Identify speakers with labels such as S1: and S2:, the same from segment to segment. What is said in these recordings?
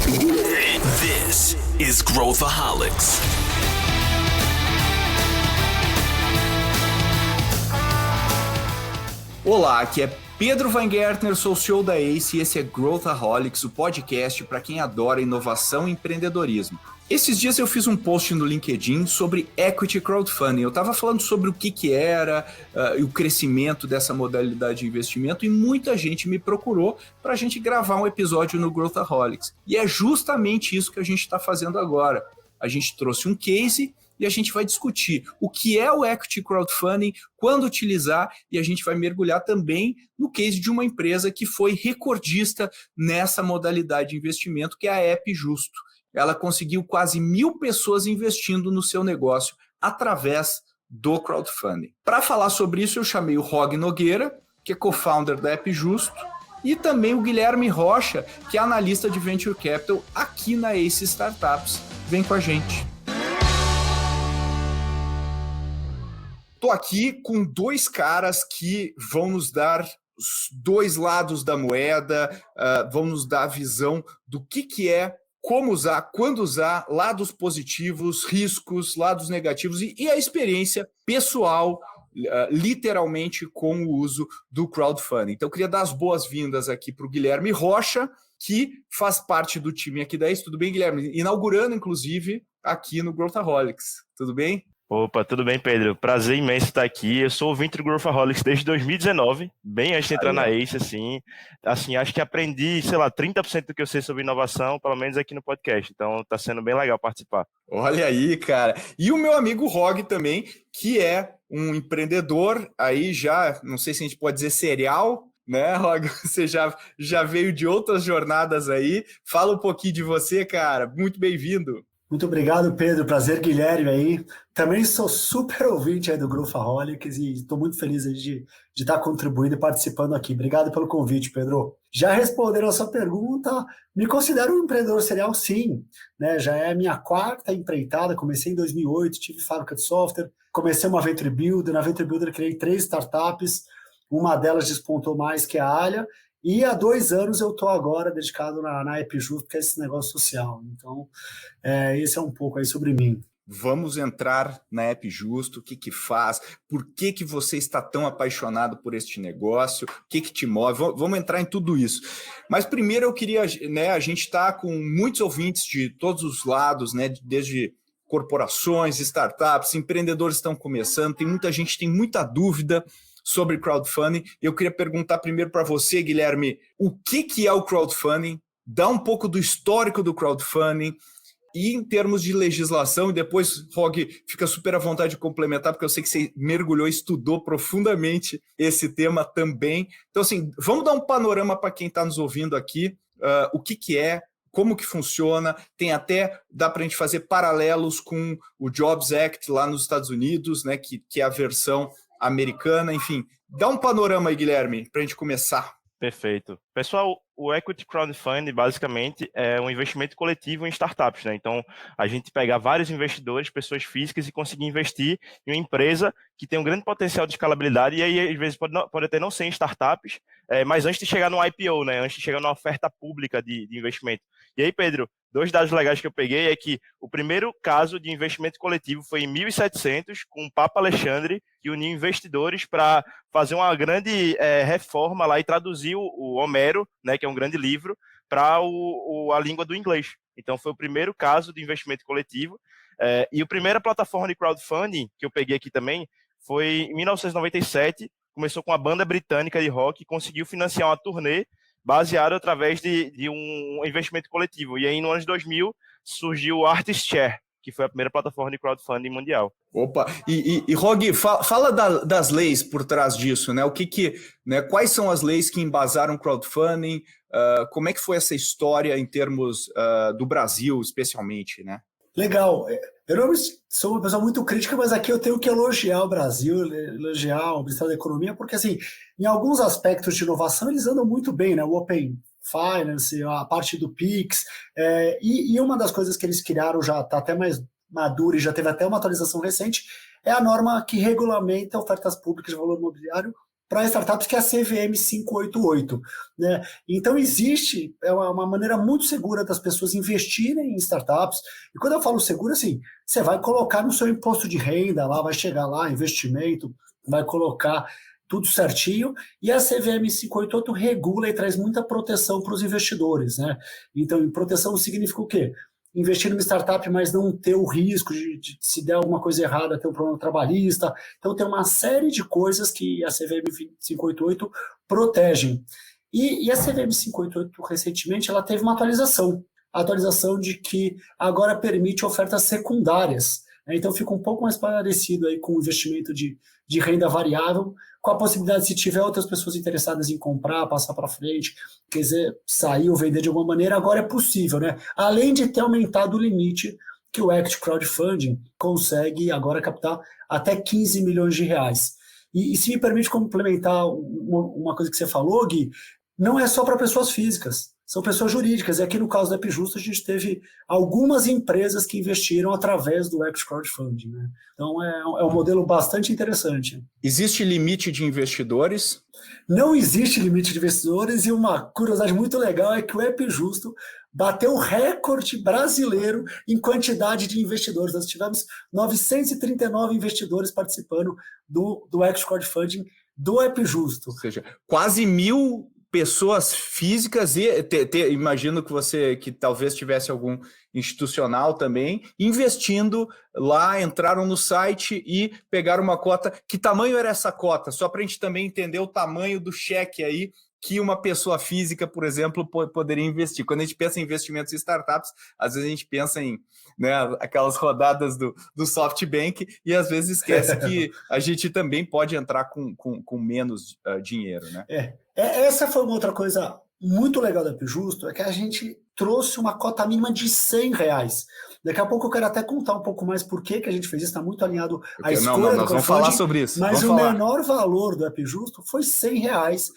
S1: This is Growthaholics.
S2: Olá, aqui é Pedro Weingärtner, sou o CEO da ACE e esse é Growthaholics, o podcast para quem adora inovação e empreendedorismo. Esses dias eu fiz um post no LinkedIn sobre Equity Crowdfunding. Eu estava falando sobre o que era e o crescimento dessa modalidade de investimento e muita gente me procurou para a gente gravar um episódio no Growthaholics. E é justamente isso que a gente está fazendo agora. A gente trouxe um case e a gente vai discutir o que é o Equity Crowdfunding, quando utilizar, e a gente vai mergulhar também no case de uma empresa que foi recordista nessa modalidade de investimento, que é a App Justo. Ela conseguiu quase 1.000 pessoas investindo no seu negócio através do crowdfunding. Para falar sobre isso, eu chamei o Rog Nogueira, que é co-founder da App Justo, e também o Guilherme Rocha, que é analista de Venture Capital aqui na Ace Startups. Vem com a gente. Estou aqui com dois caras que vão nos dar os dois lados da moeda, vão nos dar a visão do que é, como usar, quando usar, lados positivos, riscos, lados negativos e a experiência pessoal, literalmente, com o uso do crowdfunding. Então, eu queria dar as boas-vindas aqui para o Guilherme Rocha, que faz parte do time aqui da ACE. Tudo bem, Guilherme? Inaugurando, inclusive, aqui no Growthaholics. Tudo bem?
S3: Opa, tudo bem, Pedro? Prazer imenso estar aqui. Eu sou ouvinte do Growthaholics desde 2019, bem antes de entrar na ACE, assim, acho que aprendi, 30% do que eu sei sobre inovação, pelo menos aqui no podcast. Então, tá sendo bem legal participar.
S2: Olha aí, cara. E o meu amigo Rog também, que é um empreendedor, aí já, não sei se a gente pode dizer serial, né, Rog? Você já veio de outras jornadas aí. Fala um pouquinho de você, cara. Muito bem-vindo.
S4: Muito obrigado, Pedro. Prazer, Guilherme aí. Também sou super ouvinte aí do Growthaholics e estou muito feliz aí de estar contribuindo e participando aqui. Obrigado pelo convite, Pedro. Já respondendo a sua pergunta, me considero um empreendedor serial, sim. Né? Já é a minha quarta empreitada. Comecei em 2008, tive fábrica de software, comecei uma Venture Builder. Na Venture Builder criei 3 startups, uma delas despontou mais que a Alia. E há 2 anos eu estou agora dedicado na App Justo, que é esse negócio social. Então, esse é um pouco aí sobre mim.
S2: Vamos entrar na App Justo, o que faz, por que você está tão apaixonado por este negócio, o que te move, vamos entrar em tudo isso. Mas primeiro eu queria, né, a gente está com muitos ouvintes de todos os lados, né, desde corporações, startups, empreendedores estão começando, tem muita gente, tem muita dúvida sobre crowdfunding. Eu queria perguntar primeiro para você, Guilherme, o que é o crowdfunding? Dá um pouco do histórico do crowdfunding e em termos de legislação, e depois, Rog, fica super à vontade de complementar, porque eu sei que você mergulhou, estudou profundamente esse tema também. Então, assim, vamos dar um panorama para quem está nos ouvindo aqui, o que é, como que funciona, dá para a gente fazer paralelos com o Jobs Act lá nos Estados Unidos, né, que é a versão americana, enfim. Dá um panorama aí, Guilherme, para a gente começar.
S3: Perfeito. Pessoal, o Equity Crowdfunding basicamente é um investimento coletivo em startups, né? Então, a gente pega vários investidores, pessoas físicas, e conseguir investir em uma empresa que tem um grande potencial de escalabilidade, e aí, às vezes, pode até não ser em startups, mas antes de chegar no IPO, né? Antes de chegar numa oferta pública de investimento. E aí, Pedro, 2 dados legais que eu peguei é que o primeiro caso de investimento coletivo foi em 1700, com o Papa Alexandre, que uniu investidores para fazer uma grande reforma lá e traduzir o Homero, né, que é um grande livro, para a língua do inglês. Então, foi o primeiro caso de investimento coletivo. E a primeira plataforma de crowdfunding que eu peguei aqui também foi em 1997, começou com uma banda britânica de rock e conseguiu financiar uma turnê baseado através de um investimento coletivo. E aí, no ano de 2000, surgiu o ArtistShare, que foi a primeira plataforma de crowdfunding mundial.
S2: Opa, e Rog, fala das leis por trás disso, né? Né, quais são as leis que embasaram o crowdfunding? Como é que foi essa história em termos do Brasil, especialmente, né?
S4: Legal. Eu não sou uma pessoa muito crítica, mas aqui eu tenho que elogiar o Brasil, elogiar o Ministério da Economia, porque, assim, em alguns aspectos de inovação, eles andam muito bem, né? O Open Finance, a parte do Pix, e uma das coisas que eles criaram já está até mais madura e já teve até uma atualização recente, é a norma que regulamenta ofertas públicas de valor imobiliário para startups, que é a CVM 588. Né? Então, existe uma maneira muito segura das pessoas investirem em startups. E quando eu falo seguro, assim, você vai colocar no seu imposto de renda, lá vai chegar lá, investimento, vai colocar tudo certinho, e a CVM 588 regula e traz muita proteção para os investidores. Né? Então, proteção significa o quê? Investir numa startup, mas não ter o risco de se der alguma coisa errada, ter um problema trabalhista. Então, tem uma série de coisas que a CVM 588 protegem. E a CVM 588, recentemente, ela teve uma atualização. A atualização de que agora permite ofertas secundárias. Né? Então, fica um pouco mais parecido aí com o investimento de renda variável, com a possibilidade, se tiver outras pessoas interessadas em comprar, passar para frente, quer dizer, sair ou vender de alguma maneira, agora é possível, né? Além de ter aumentado o limite que o Equity Crowdfunding consegue agora captar até 15 milhões de reais. E se me permite complementar uma coisa que você falou, Gui, não é só para pessoas físicas, são pessoas jurídicas. E aqui no caso da Epjusto, a gente teve algumas empresas que investiram através do Equity Crowdfunding. Né? Então, é um modelo bastante interessante.
S2: Existe limite de investidores?
S4: Não existe limite de investidores, e uma curiosidade muito legal é que o Epjusto bateu o recorde brasileiro em quantidade de investidores. Nós tivemos 939 investidores participando do Equity Crowdfunding do Epjusto.
S2: Ou seja, quase 1.000 pessoas físicas, e imagino que você, que talvez tivesse algum institucional também, investindo lá, entraram no site e pegaram uma cota. Que tamanho era essa cota? Só para a gente também entender o tamanho do cheque aí que uma pessoa física, por exemplo, poderia investir. Quando a gente pensa em investimentos em startups, às vezes a gente pensa em, né, aquelas rodadas do SoftBank, e às vezes esquece que a gente também pode entrar com menos dinheiro. Né?
S4: Essa foi uma outra coisa muito legal da Epjusto, é que a gente trouxe uma cota mínima de R$100. Daqui a pouco eu quero até contar um pouco mais por que a gente fez isso, está muito alinhado à escolha do
S2: nós vamos falar sobre isso.
S4: Mas o menor valor do Epjusto foi R$100.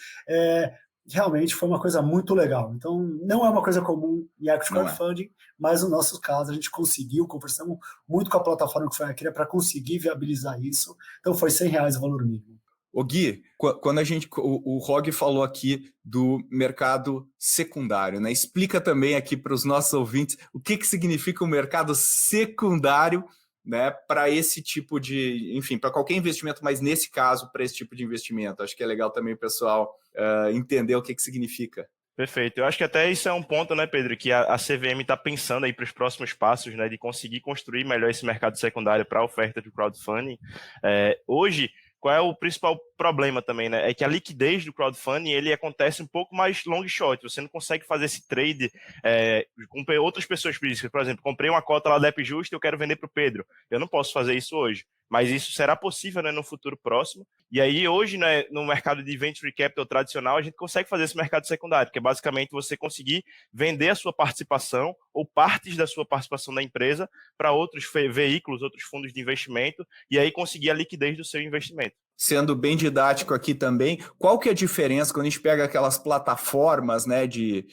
S4: Realmente foi uma coisa muito legal. Então, não é uma coisa comum em Equity Crowdfunding, mas no nosso caso a gente conseguiu, conversamos muito com a plataforma que foi a Cria para conseguir viabilizar isso. Então, foi R$100 o valor mínimo.
S2: Ô Gui, quando o Rog falou aqui do mercado secundário, né? Explica também aqui para os nossos ouvintes o que significa o mercado secundário, né, para esse tipo de, enfim, para qualquer investimento, mas nesse caso, para esse tipo de investimento. Acho que é legal também o pessoal entender o que significa.
S3: Perfeito. Eu acho que até isso é um ponto, né, Pedro, que a CVM está pensando aí para os próximos passos, né, de conseguir construir melhor esse mercado secundário para a oferta de crowdfunding. Hoje, qual é o principal problema também, né? É que a liquidez do crowdfunding, ele acontece um pouco mais long shot. Você não consegue fazer esse trade com outras pessoas físicas. Por exemplo, comprei uma cota lá da Epjusto e eu quero vender para o Pedro. Eu não posso fazer isso hoje. Mas isso será possível, né, no futuro próximo. E aí, hoje, né, no mercado de venture capital tradicional, a gente consegue fazer esse mercado secundário, que é basicamente você conseguir vender a sua participação ou partes da sua participação da empresa para outros veículos, outros fundos de investimento, e aí conseguir a liquidez do seu investimento.
S2: Sendo bem didático aqui também, qual que é a diferença quando a gente pega aquelas plataformas, né, de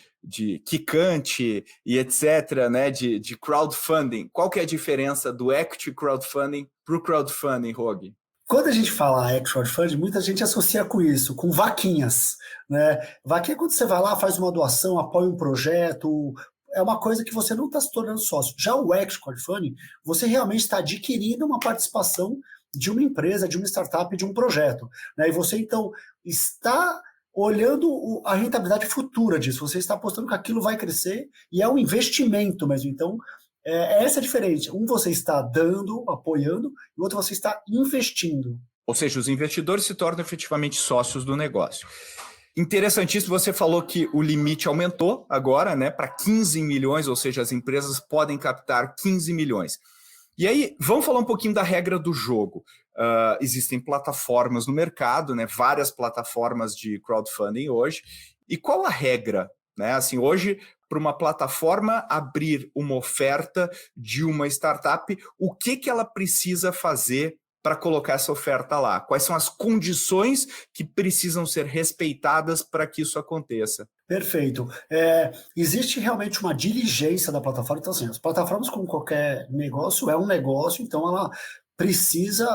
S2: Quicante e etc., né, de crowdfunding? Qual que é a diferença do equity crowdfunding para o crowdfunding, Rog?
S4: Quando a gente fala equity crowdfunding, muita gente associa com isso, com vaquinhas. Né? Vaquinha é quando você vai lá, faz uma doação, apoia um projeto, é uma coisa que você não está se tornando sócio. Já o equity crowdfunding, você realmente está adquirindo uma participação de uma empresa, de uma startup, de um projeto. Né? E você, então, está olhando a rentabilidade futura disso. Você está apostando que aquilo vai crescer e é um investimento mesmo. Então, essa é a diferença. Um você está dando, apoiando, e o outro você está investindo.
S2: Ou seja, os investidores se tornam efetivamente sócios do negócio. Interessantíssimo, você falou que o limite aumentou agora, né, para 15 milhões, ou seja, as empresas podem captar 15 milhões. E aí, vamos falar um pouquinho da regra do jogo. Existem plataformas no mercado, né, várias plataformas de crowdfunding hoje. E qual a regra? Né? Assim, hoje, para uma plataforma abrir uma oferta de uma startup, o que ela precisa fazer para colocar essa oferta lá? Quais são as condições que precisam ser respeitadas para que isso aconteça?
S4: Perfeito. Existe realmente uma diligência da plataforma. Então, assim, as plataformas, como qualquer negócio, é um negócio, então ela precisa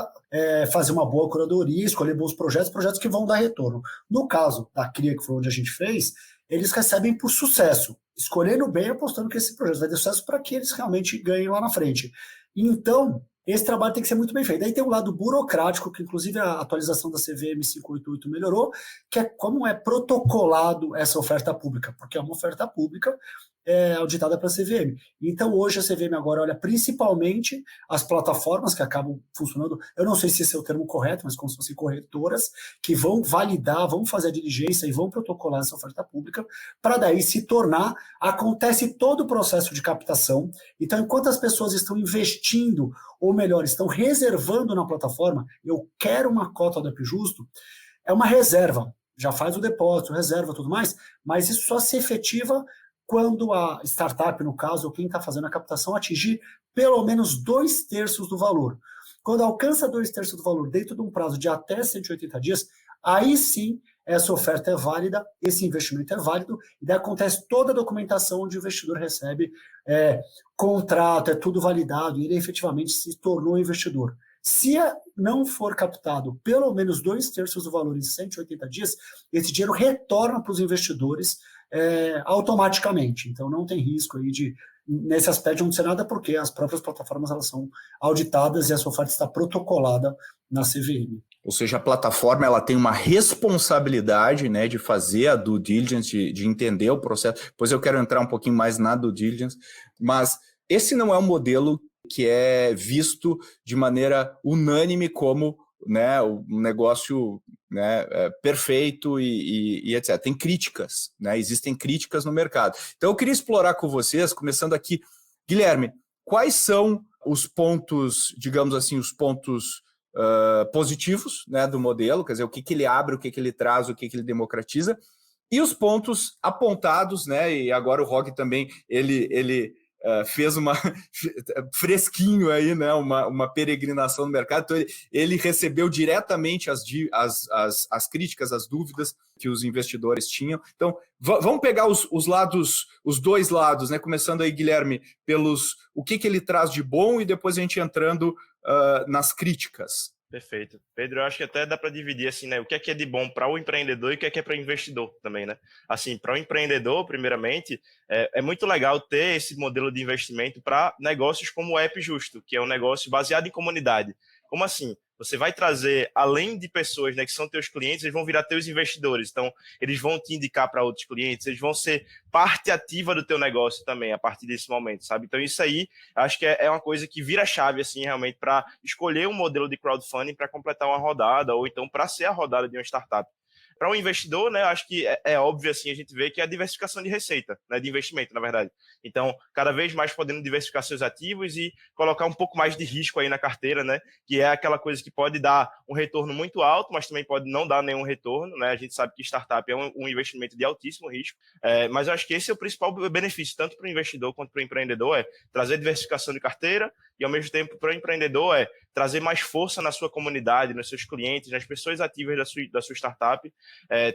S4: fazer uma boa curadoria, escolher bons projetos que vão dar retorno. No caso da CRIA, que foi onde a gente fez, eles recebem por sucesso, escolhendo bem, apostando que esse projeto vai ter sucesso para que eles realmente ganhem lá na frente. Então, esse trabalho tem que ser muito bem feito. Aí tem um lado burocrático, que inclusive a atualização da CVM 588 melhorou, que é como é protocolado essa oferta pública, porque é uma oferta pública auditada pela CVM. Então, hoje a CVM agora olha principalmente as plataformas que acabam funcionando, eu não sei se esse é o termo correto, mas como se fossem corretoras, que vão validar, vão fazer a diligência e vão protocolar essa oferta pública, para daí se tornar, acontece todo o processo de captação. Então, enquanto as pessoas estão investindo, ou melhor, estão reservando na plataforma, eu quero uma cota do App Justo, é uma reserva, já faz o depósito, reserva, tudo mais, mas isso só se efetiva quando a startup, no caso, ou quem está fazendo a captação, atingir pelo menos 2/3 do valor. Quando alcança 2/3 do valor dentro de um prazo de até 180 dias, aí sim essa oferta é válida, esse investimento é válido, e daí acontece toda a documentação onde o investidor recebe contrato, é tudo validado, e ele efetivamente se tornou investidor. Se não for captado pelo menos 2/3 do valor em 180 dias, esse dinheiro retorna para os investidores automaticamente. Então não tem risco aí nesse aspecto de não ser nada, porque as próprias plataformas elas são auditadas e essa oferta está protocolada na CVM.
S2: Ou seja, a plataforma ela tem uma responsabilidade, né, de fazer a due diligence, de entender o processo. Depois eu quero entrar um pouquinho mais na due diligence, mas esse não é um modelo que é visto de maneira unânime como, né, um negócio, né, perfeito e etc. Tem críticas, né, existem críticas no mercado. Então eu queria explorar com vocês, começando aqui, Guilherme, quais são os pontos, digamos assim, os pontos positivos, né, do modelo, quer dizer, o que ele abre, o que ele traz, o que ele democratiza, e os pontos apontados, né, e agora o Rog também, ele fez uma fresquinho aí, né, uma peregrinação no mercado, então ele recebeu diretamente as críticas, as dúvidas que os investidores tinham. Então, vamos pegar os lados, os dois lados, né, começando aí, Guilherme, pelos o que ele traz de bom e depois a gente entrando nas críticas.
S3: Perfeito. Pedro, eu acho que até dá para dividir assim, né? O que é de bom para o empreendedor e o que é para o investidor também, né? Assim, para o empreendedor, primeiramente, é muito legal ter esse modelo de investimento para negócios como o App Justo, que é um negócio baseado em comunidade. Como assim? Você vai trazer, além de pessoas, né, que são teus clientes, eles vão virar teus investidores. Então, eles vão te indicar para outros clientes, eles vão ser parte ativa do teu negócio também, a partir desse momento, sabe? Então, isso aí, acho que é uma coisa que vira chave, assim, realmente, para escolher um modelo de crowdfunding para completar uma rodada, ou então para ser a rodada de uma startup. Para um investidor, né, acho que é óbvio, assim, a gente vê que é a diversificação de receita, né, de investimento, na verdade. Então, cada vez mais podendo diversificar seus ativos e colocar um pouco mais de risco aí na carteira, né, que é aquela coisa que pode dar um retorno muito alto, mas também pode não dar nenhum retorno, né, a gente sabe que startup é um investimento de altíssimo risco, mas eu acho que esse é o principal benefício, tanto para o investidor quanto para o empreendedor, é trazer diversificação de carteira e, ao mesmo tempo, para o empreendedor, é trazer mais força na sua comunidade, nos seus clientes, nas pessoas ativas da sua startup.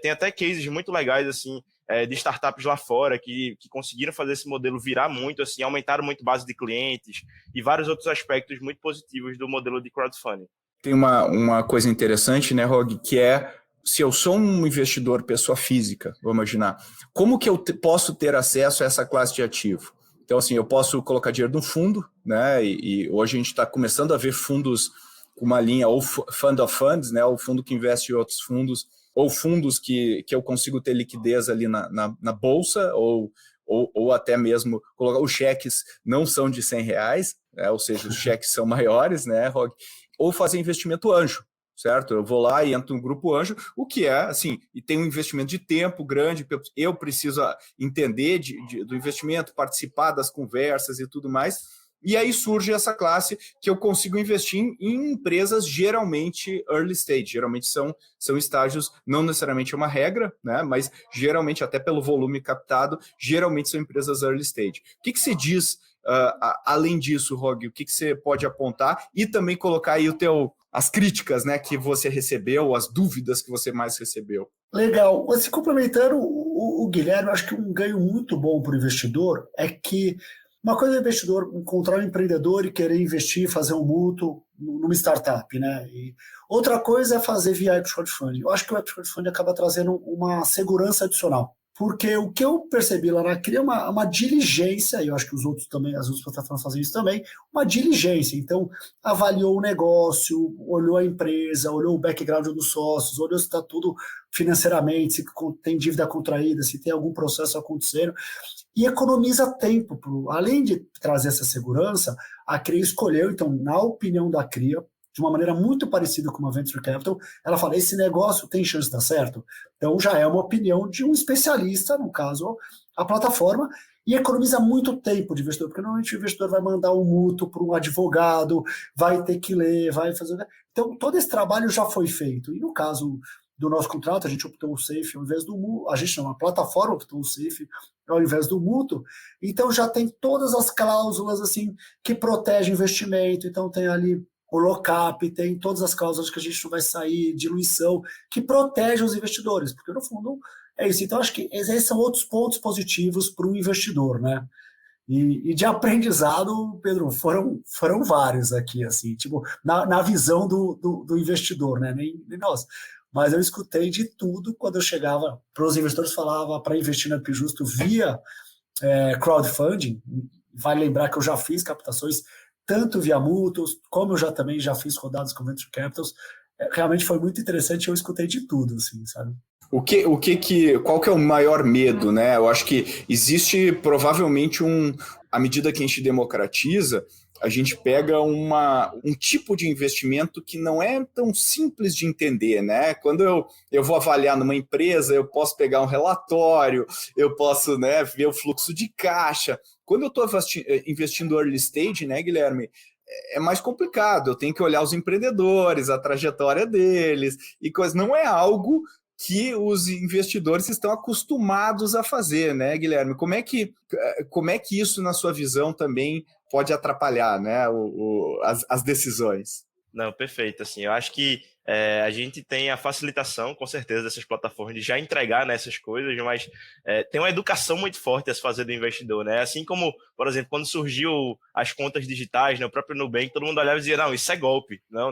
S3: Tem até cases muito legais assim de startups lá fora que conseguiram fazer esse modelo virar muito, assim, aumentaram muito a base de clientes e vários outros aspectos muito positivos do modelo de crowdfunding.
S2: Tem uma coisa interessante, né, Rog, que é, se eu sou um investidor, pessoa física, vamos imaginar, como que eu posso ter acesso a essa classe de ativo? Então, assim, eu posso colocar dinheiro num fundo, né, e hoje a gente está começando a ver fundos com uma linha, ou fund of funds, né, o fundo que investe em outros fundos, ou fundos que eu consigo ter liquidez ali na bolsa, ou até mesmo colocar os cheques não são de R$100, né, ou seja, os cheques são maiores, né, Rog? Ou fazer investimento anjo, certo? Eu vou lá e entro no grupo anjo, o que é, assim, e tem um investimento de tempo grande, eu preciso entender do investimento, participar das conversas e tudo mais, e aí surge essa classe que eu consigo investir em empresas geralmente early stage, geralmente são estágios, não necessariamente é uma regra, né, mas geralmente, até pelo volume captado, geralmente são empresas early stage. O que se diz, além disso, Rog, o que você pode apontar e também colocar aí as críticas, né, que você recebeu, as dúvidas que você mais recebeu?
S4: Legal. Se complementando o Guilherme, eu acho que um ganho muito bom para o investidor é que uma coisa é o investidor encontrar um empreendedor e querer investir, fazer um mútuo numa startup, né? E outra coisa é fazer via equity crowdfunding. Eu acho que o equity crowdfunding acaba trazendo uma segurança adicional. Porque o que eu percebi lá na CRI é uma diligência, e eu acho que os outros também, as outras plataformas fazem isso também, uma diligência. Então, avaliou o negócio, olhou a empresa, olhou o background dos sócios, olhou se está tudo financeiramente, se tem dívida contraída, se tem algum processo acontecendo, e economiza tempo. Além de trazer essa segurança, a CRI escolheu, então, na opinião da CRI, de uma maneira muito parecida com uma Venture Capital, ela fala, esse negócio tem chance de dar certo? Então já é uma opinião de um especialista, no caso, a plataforma, e economiza muito tempo de investidor, porque normalmente o investidor vai mandar um mútuo para um advogado, vai ter que ler, vai fazer... Então todo esse trabalho já foi feito, e no caso do nosso contrato, a gente optou o SAFE ao invés do mútuo, a gente não, a plataforma optou o SAFE ao invés do mútuo, então já tem todas as cláusulas assim que protegem investimento, então tem ali o lock-up, tem todas as cláusulas que a gente não vai sair, diluição, que protege os investidores, porque no fundo é isso. Então acho que esses são outros pontos positivos para o investidor, né? E de aprendizado, Pedro, foram vários aqui, assim, tipo, na visão do investidor, né? Nem nós. Mas eu escutei de tudo quando eu chegava para os investidores, falava para investir na Justo via crowdfunding. Vale lembrar que eu já fiz captações tanto via mútuos, como eu também já fiz rodadas com Venture Capitals. Realmente foi muito interessante, eu escutei de tudo, assim, sabe?
S2: Qual que é o maior medo, né? Eu acho que existe provavelmente à medida que a gente democratiza, a gente pega um tipo de investimento que não é tão simples de entender, né? Quando eu vou avaliar numa empresa, eu posso pegar um relatório, eu posso, né, ver o fluxo de caixa. Quando eu estou investindo early stage, né, Guilherme, é mais complicado. Eu tenho que olhar os empreendedores, a trajetória deles e coisas. Não é algo que os investidores estão acostumados a fazer, né, Guilherme? Como é que isso, na sua visão, também pode atrapalhar, né, as decisões?
S3: Não, perfeito. Assim, eu acho que a gente tem a facilitação, com certeza, dessas plataformas de já entregar nessas coisas, mas tem uma educação muito forte a se fazer do investidor, né? Assim como, por exemplo, quando surgiu as contas digitais, né, o próprio Nubank, todo mundo olhava e dizia, não, isso é golpe, não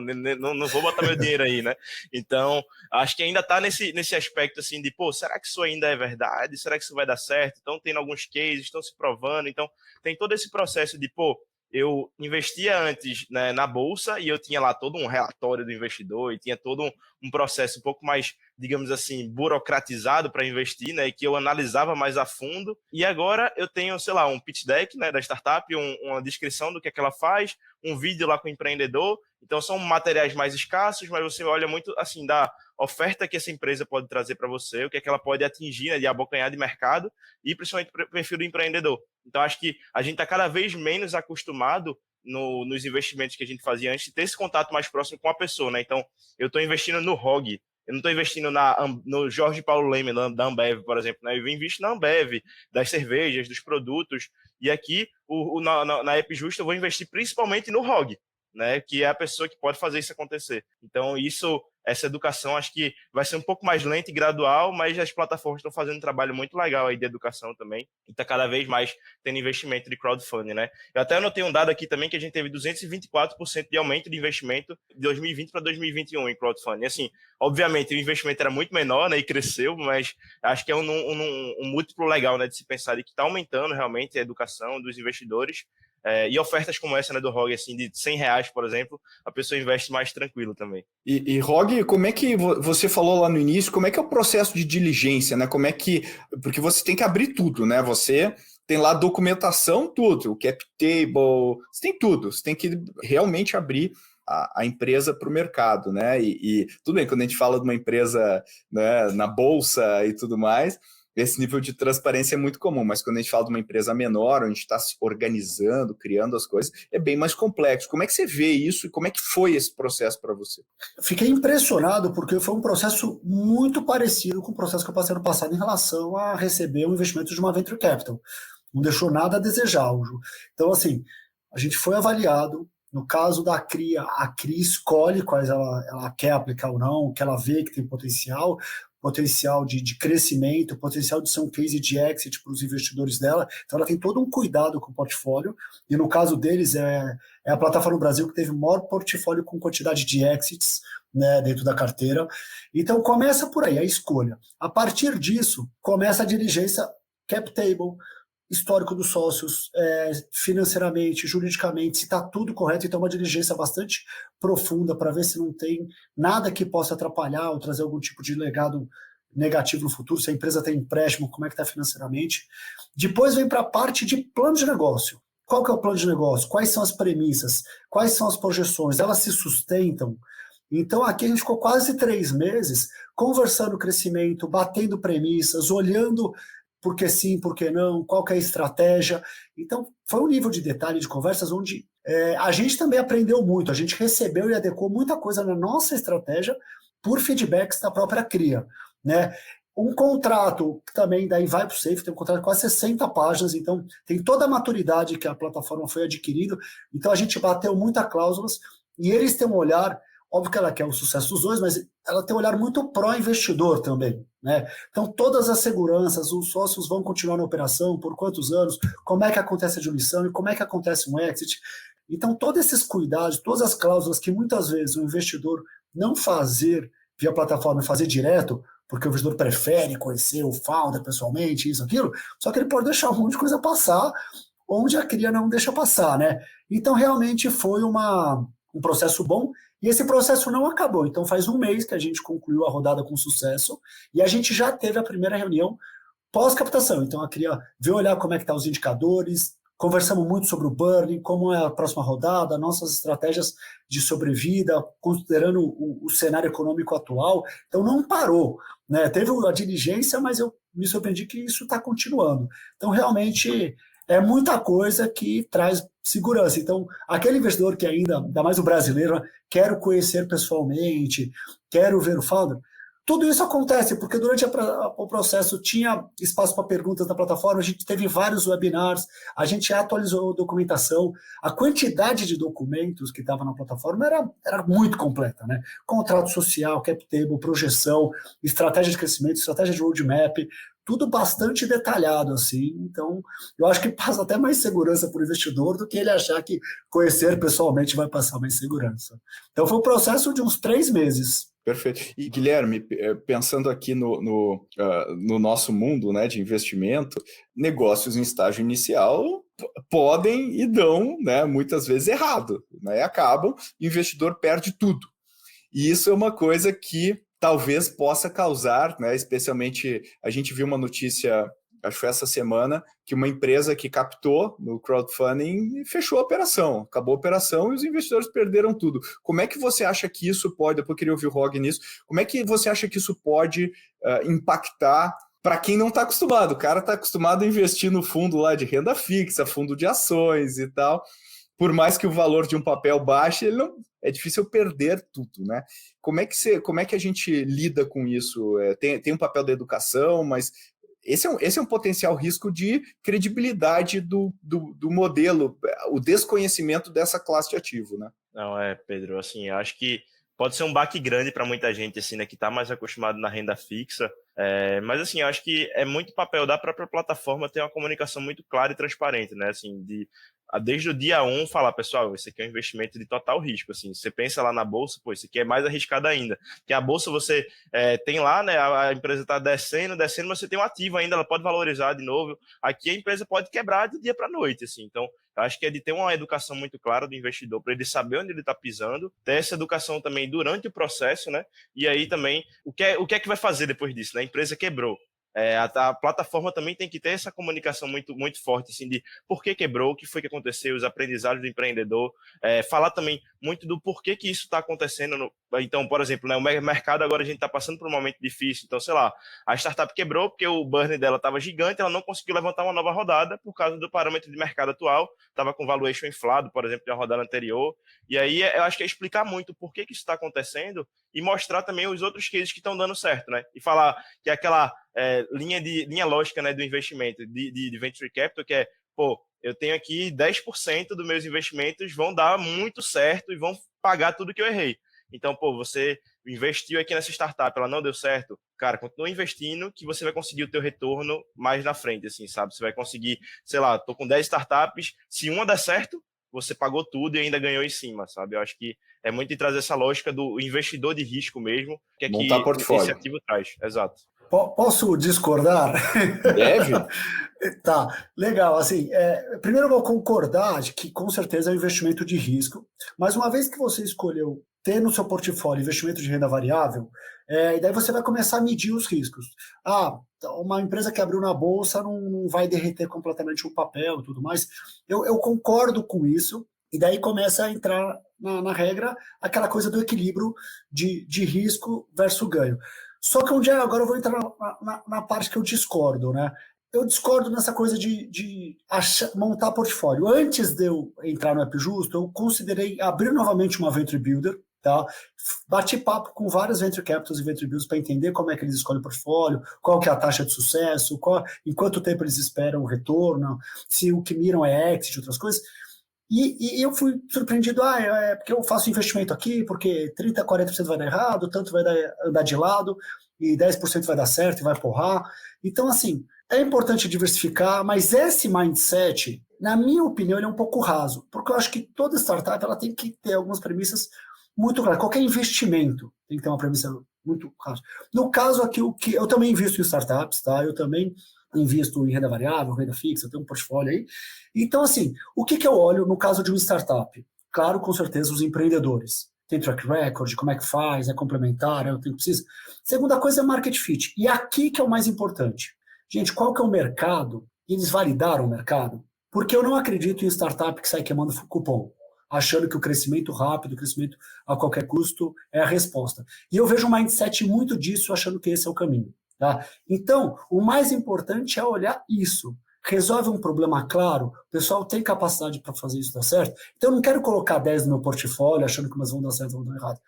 S3: vou botar meu dinheiro aí, né? Então, acho que ainda está nesse aspecto, assim, de, pô, será que isso ainda é verdade? Será que isso vai dar certo? Então, tem alguns cases, estão se provando, então, tem todo esse processo de, pô, eu investia antes, né, na bolsa e eu tinha lá todo um relatório do investidor e tinha todo um processo um pouco mais, digamos assim, burocratizado para investir, né, e que eu analisava mais a fundo. E agora eu tenho, sei lá, um pitch deck, né, da startup, uma descrição do que é que ela faz, um vídeo lá com o empreendedor. Então são materiais mais escassos, mas você olha muito assim da oferta que essa empresa pode trazer para você, o que é que ela pode atingir, né, de abocanhar de mercado e principalmente o perfil do empreendedor. Então acho que a gente está cada vez menos acostumado nos investimentos que a gente fazia antes de ter esse contato mais próximo com a pessoa, né? Então eu estou investindo no ROG, eu não estou investindo no Jorge Paulo Leme, da Ambev, por exemplo, né? Eu invisto na Ambev, das cervejas, dos produtos, e aqui na App Justo eu vou investir principalmente no ROG, né, que é a pessoa que pode fazer isso acontecer. Então, essa educação, acho que vai ser um pouco mais lenta e gradual, mas as plataformas estão fazendo um trabalho muito legal aí de educação também, e está cada vez mais tendo investimento de crowdfunding, né. Eu até anotei um dado aqui também, que a gente teve 224% de aumento de investimento de 2020 para 2021 em crowdfunding. Assim, obviamente, o investimento era muito menor, né, e cresceu, mas acho que é um múltiplo legal, né, de se pensar de que está aumentando realmente a educação dos investidores. E ofertas como essa, né, do ROG, assim, de R$100, por exemplo, a pessoa investe mais tranquilo também.
S2: E ROG, como é que você falou lá no início, como é que é o processo de diligência, né? Porque você tem que abrir tudo, né? Você tem lá documentação, tudo, o cap table, você tem tudo, você tem que realmente abrir a empresa para o mercado, né? E tudo bem, quando a gente fala de uma empresa, né, na bolsa e tudo mais, esse nível de transparência é muito comum, mas quando a gente fala de uma empresa menor, onde a gente está se organizando, criando as coisas, é bem mais complexo. Como é que você vê isso e como é que foi esse processo para você?
S4: Fiquei impressionado porque foi um processo muito parecido com o processo que eu passei no passado em relação a receber um investimento de uma Venture Capital. Não deixou nada a desejar. Então, assim, a gente foi avaliado. No caso da CRI, a CRI escolhe quais ela quer aplicar ou não, o que ela vê que tem potencial, potencial de crescimento, potencial de ser um case de exit para os investidores dela. Então, ela tem todo um cuidado com o portfólio, e no caso deles, é a plataforma no Brasil que teve o maior portfólio com quantidade de exits, né, dentro da carteira. Então, começa por aí, a escolha. A partir disso, começa a diligência cap table, histórico dos sócios, financeiramente, juridicamente, se está tudo correto. Então, uma diligência bastante profunda para ver se não tem nada que possa atrapalhar ou trazer algum tipo de legado negativo no futuro, se a empresa tem empréstimo, como é que está financeiramente. Depois vem para a parte de plano de negócio. Qual que é o plano de negócio? Quais são as premissas? Quais são as projeções? Elas se sustentam? Então, aqui a gente ficou quase 3 meses conversando o crescimento, batendo premissas, olhando por que sim, por que não, qual que é a estratégia. Então, foi um nível de detalhe de conversas onde a gente também aprendeu muito, a gente recebeu e adequou muita coisa na nossa estratégia por feedbacks da própria cria, né? Um contrato que também daí vai para o Safe, tem um contrato de quase 60 páginas, então tem toda a maturidade que a plataforma foi adquirindo, então a gente bateu muitas cláusulas e eles têm um olhar, óbvio que ela quer o sucesso dos dois, mas ela tem um olhar muito pró-investidor também, né? Então todas as seguranças, os sócios vão continuar na operação, por quantos anos, como é que acontece a diluição e como é que acontece um exit. Então todos esses cuidados, todas as cláusulas que muitas vezes o investidor não fazer via plataforma, fazer direto, porque o investidor prefere conhecer o founder pessoalmente, isso, aquilo, só que ele pode deixar um monte de coisa passar, onde a cria não deixa passar, né? Então, realmente foi um processo bom, e esse processo não acabou. Então, faz 1 mês que a gente concluiu a rodada com sucesso, e a gente já teve a primeira reunião pós-captação. Então, a cria veio olhar como é que estão os indicadores, conversamos muito sobre o burn, como é a próxima rodada, nossas estratégias de sobrevida, considerando o cenário econômico atual. Então, não parou, né? Teve a diligência, mas eu me surpreendi que isso está continuando. Então, realmente, é muita coisa que traz segurança. Então, aquele investidor que ainda mais o brasileiro, quero conhecer pessoalmente, quero ver o founder, tudo isso acontece, porque durante o processo tinha espaço para perguntas na plataforma, a gente teve vários webinars, a gente atualizou a documentação, a quantidade de documentos que estava na plataforma era muito completa, né? Contrato social, cap table, projeção, estratégia de crescimento, estratégia de roadmap, tudo bastante detalhado, assim. Então, eu acho que passa até mais segurança para o investidor do que ele achar que conhecer pessoalmente vai passar mais segurança. Então, foi um processo de uns 3 meses.
S2: Perfeito. E, Guilherme, pensando aqui no nosso mundo, né, de investimento, negócios em estágio inicial podem e dão, né, muitas vezes errado, né, acabam, o investidor perde tudo. E isso é uma coisa que talvez possa causar, né, especialmente, a gente viu uma notícia, acho que foi essa semana, que uma empresa que captou no crowdfunding fechou a operação, acabou a operação e os investidores perderam tudo. Como é que você acha que isso pode, depois eu queria ouvir o Rog nisso, como é que você acha que isso pode impactar para quem não está acostumado? O cara está acostumado a investir no fundo lá de renda fixa, fundo de ações e tal, por mais que o valor de um papel baixe, ele não, é difícil perder tudo, né? Como é que a gente lida com isso? Tem um papel da educação, mas esse é um potencial risco de credibilidade do modelo, o desconhecimento dessa classe de ativo, né?
S3: Não, Pedro, assim, eu acho que pode ser um baque grande para muita gente, assim, né, que está mais acostumado na renda fixa, mas, assim, eu acho que é muito papel da própria plataforma ter uma comunicação muito clara e transparente, né, assim, desde o dia 1 falar, pessoal, esse aqui é um investimento de total risco, assim, você pensa lá na bolsa, pô, isso aqui é mais arriscado ainda, porque a bolsa você tem lá, né, a empresa está descendo, mas você tem um ativo ainda, ela pode valorizar de novo, aqui a empresa pode quebrar de dia para noite, assim, então eu acho que é de ter uma educação muito clara do investidor, para ele saber onde ele está pisando, ter essa educação também durante o processo, né, e aí também, o que é que vai fazer depois disso, né, a empresa quebrou, a plataforma também tem que ter essa comunicação muito, muito forte, assim, de por que quebrou, o que foi que aconteceu, os aprendizados do empreendedor, falar também muito do porquê que isso está acontecendo. Então, por exemplo, né, o mercado agora a gente está passando por um momento difícil, então, sei lá, a startup quebrou porque o burn dela estava gigante, ela não conseguiu levantar uma nova rodada por causa do parâmetro de mercado atual, estava com valuation inflado, por exemplo, de uma rodada anterior, e aí eu acho que é explicar muito por que isso está acontecendo e mostrar também os outros cases que estão dando certo, né, e falar que aquela linha lógica, né, do investimento, de venture capital, que pô, eu tenho aqui 10% dos meus investimentos vão dar muito certo e vão pagar tudo que eu errei. Então, pô, você investiu aqui nessa startup, ela não deu certo, cara, continua investindo que você vai conseguir o teu retorno mais na frente, assim, sabe? Você vai conseguir, sei lá, tô com 10 startups, se uma der certo, você pagou tudo e ainda ganhou em cima, sabe? Eu acho que é muito de trazer essa lógica do investidor de risco mesmo, que é
S2: Montar
S3: que
S2: portfólio.
S3: esse ativo traz. Exato.
S4: Posso discordar?
S2: Deve?
S4: Tá, legal. Assim, primeiro eu vou concordar de que com certeza é um investimento de risco, mas uma vez que você escolheu ter no seu portfólio investimento de renda variável, e daí você vai começar a medir os riscos. Uma empresa que abriu na bolsa não vai derreter completamente o papel e tudo mais. Eu concordo com isso, e daí começa a entrar na regra aquela coisa do equilíbrio de risco versus ganho. Só que agora eu vou entrar na parte que eu discordo, né? Eu discordo nessa coisa de montar portfólio. Antes de eu entrar no App Justo, eu considerei abrir novamente uma Venture Builder, tá? Bati papo com vários Venture Capitals e Venture Builders para entender como é que eles escolhem o portfólio, qual que é a taxa de sucesso, em quanto tempo eles esperam o retorno, se o que miram é exit, outras coisas. E eu fui surpreendido, porque eu faço investimento aqui, porque 30%, 40% vai dar errado, tanto vai andar de lado, e 10% vai dar certo e vai porrar. Então, assim, é importante diversificar, mas esse mindset, na minha opinião, ele é um pouco raso, porque eu acho que toda startup ela tem que ter algumas premissas muito claras. Qualquer investimento tem que ter uma premissa muito rasa. No caso aqui, eu também invisto em startups, tá? Eu também invisto em renda variável, renda fixa, eu tenho um portfólio aí. Então, assim, o que eu olho no caso de uma startup? Claro, com certeza, os empreendedores. Tem track record, como é que faz, é complementar, é o que precisa. Segunda coisa é market fit. E aqui que é o mais importante. Gente, qual que é o mercado? Eles validaram o mercado? Porque eu não acredito em startup que sai queimando cupom, achando que o crescimento rápido, o crescimento a qualquer custo é a resposta. E eu vejo um mindset muito disso, achando que esse é o caminho. Tá? Então, o mais importante é olhar isso. Resolve um problema claro, o pessoal tem capacidade para fazer isso dar certo. Então, eu não quero colocar 10 no meu portfólio, achando que umas vão dar certo ou vão dar errado.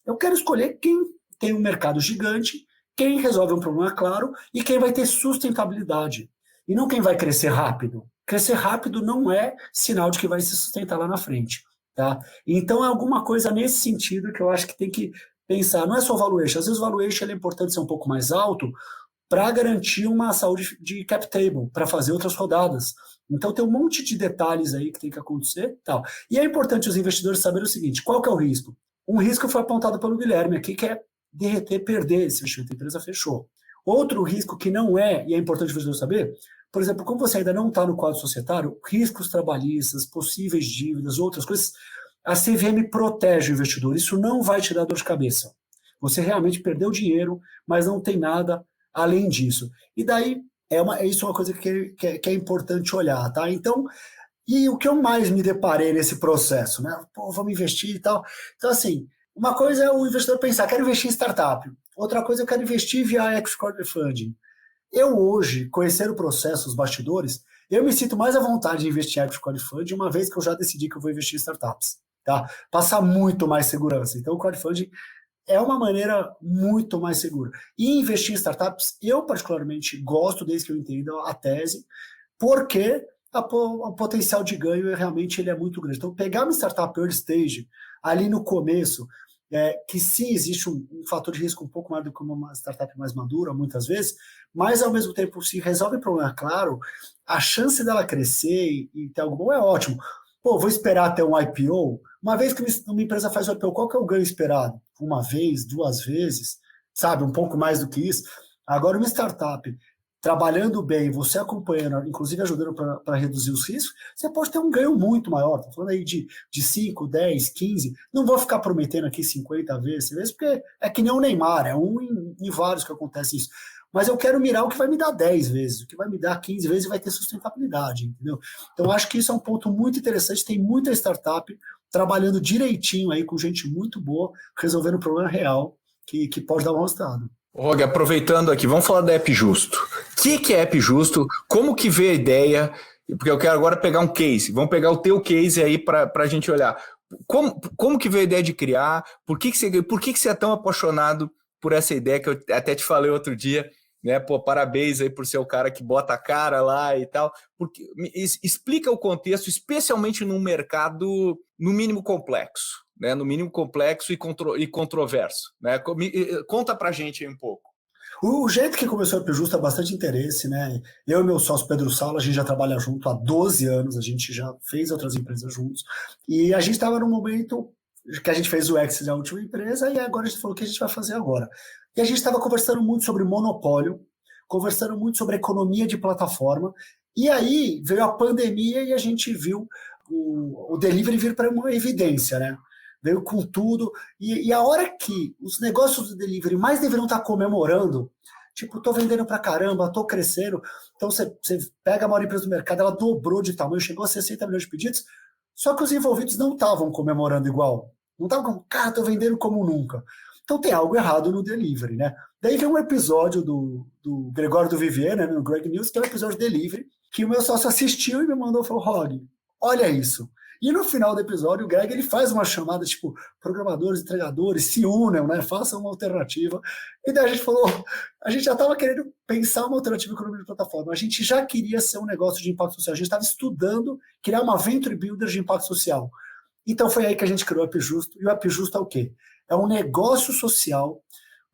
S4: Eu quero escolher quem tem um mercado gigante, quem resolve um problema claro e quem vai ter sustentabilidade. E não quem vai crescer rápido. Crescer rápido não é sinal de que vai se sustentar lá na frente. Tá? Então, é alguma coisa nesse sentido que eu acho que tem que pensar. Não é só valuation. Às vezes o valuation é importante ser um pouco mais alto para garantir uma saúde de cap table, para fazer outras rodadas. Então tem um monte de detalhes aí que tem que acontecer. Tal. E é importante os investidores saberem o seguinte, qual que é o risco? Um risco foi apontado pelo Guilherme aqui, que é derreter, perder esse investimento. A empresa fechou. Outro risco que não é, e é importante o investidor saber, por exemplo, como você ainda não está no quadro societário, riscos trabalhistas, possíveis dívidas, outras coisas, a CVM protege o investidor. Isso não vai te dar dor de cabeça. Você realmente perdeu dinheiro, mas não tem nada além disso. E daí, isso é uma coisa que é importante olhar, tá? Então, e o que eu mais me deparei nesse processo, né? Pô, vamos investir e tal. Então, assim, uma coisa é o investidor pensar, quero investir em startup. Outra coisa, eu quero investir via equity crowdfunding. Eu hoje, conhecer o processo, os bastidores, eu me sinto mais à vontade de investir em equity crowdfunding, uma vez que eu já decidi que eu vou investir em startups, tá? Passar muito mais segurança. Então, o crowdfunding é uma maneira muito mais segura. E investir em startups, eu particularmente gosto, desde que eu entenda a tese, porque o potencial de ganho realmente ele é muito grande. Então, pegar uma startup early stage, ali no começo, que sim, existe um fator de risco um pouco maior do que uma startup mais madura, muitas vezes, mas ao mesmo tempo, se resolve o problema, claro, a chance dela crescer e ter algo bom é ótimo. Pô, vou esperar até um IPO? Uma vez que uma empresa faz o IPO, qual que é o ganho esperado? Uma vez, duas vezes, sabe? Um pouco mais do que isso. Agora, uma startup trabalhando bem, você acompanhando, inclusive ajudando para reduzir os riscos, você pode ter um ganho muito maior. Estou falando aí de 5, 10, 15. Não vou ficar prometendo aqui 50 vezes, porque é que nem o Neymar, é um em vários que acontece isso. Mas eu quero mirar o que vai me dar 10 vezes, o que vai me dar 15 vezes e vai ter sustentabilidade, entendeu? Então, acho que isso é um ponto muito interessante. Tem muita startup trabalhando direitinho aí com gente muito boa, resolvendo um problema real que pode dar um resultado.
S2: Rog, aproveitando aqui, vamos falar da App Justo. O que é App Justo? Como que veio a ideia? Porque eu quero agora pegar um case. Vamos pegar o teu case aí para a gente olhar. Como que veio a ideia de criar? Por que você é tão apaixonado por essa ideia que eu até te falei outro dia? Né? Pô, parabéns aí por ser o cara que bota a cara lá e tal. Explica o contexto, especialmente num mercado no mínimo complexo, né? No mínimo complexo e controverso, né? Conta pra gente aí um pouco.
S4: O jeito que começou a App Justo é bastante interesse, né? Eu e meu sócio Pedro Saulo, a gente já trabalha junto há 12 anos, a gente já fez outras empresas juntos, e a gente estava num momento que a gente fez o exit da última empresa, e agora a gente falou o que a gente vai fazer agora. E a gente estava conversando muito sobre monopólio, conversando muito sobre economia de plataforma, e aí veio a pandemia e a gente viu o delivery vir para uma evidência, né? Veio com tudo, e a hora que os negócios do delivery mais deveriam estar comemorando, tipo, tô vendendo pra caramba, tô crescendo, então você pega a maior empresa do mercado, ela dobrou de tamanho, chegou a 60 milhões de pedidos, só que os envolvidos não estavam comemorando igual, não estavam como, cara, tô vendendo como nunca. Então tem algo errado no delivery, né? Daí vem um episódio do Gregório do Vivier, né, no Greg News, que é um episódio de delivery, que o meu sócio assistiu e me mandou e falou, Rog, olha isso. E no final do episódio, o Greg ele faz uma chamada, tipo, programadores, entregadores, se unam, né? Façam uma alternativa. E daí a gente falou, a gente já estava querendo pensar uma alternativa econômica de plataforma. A gente já queria ser um negócio de impacto social. A gente estava estudando criar uma venture builder de impacto social. Então foi aí que a gente criou o App Justo. E o App Justo é o quê? É um negócio social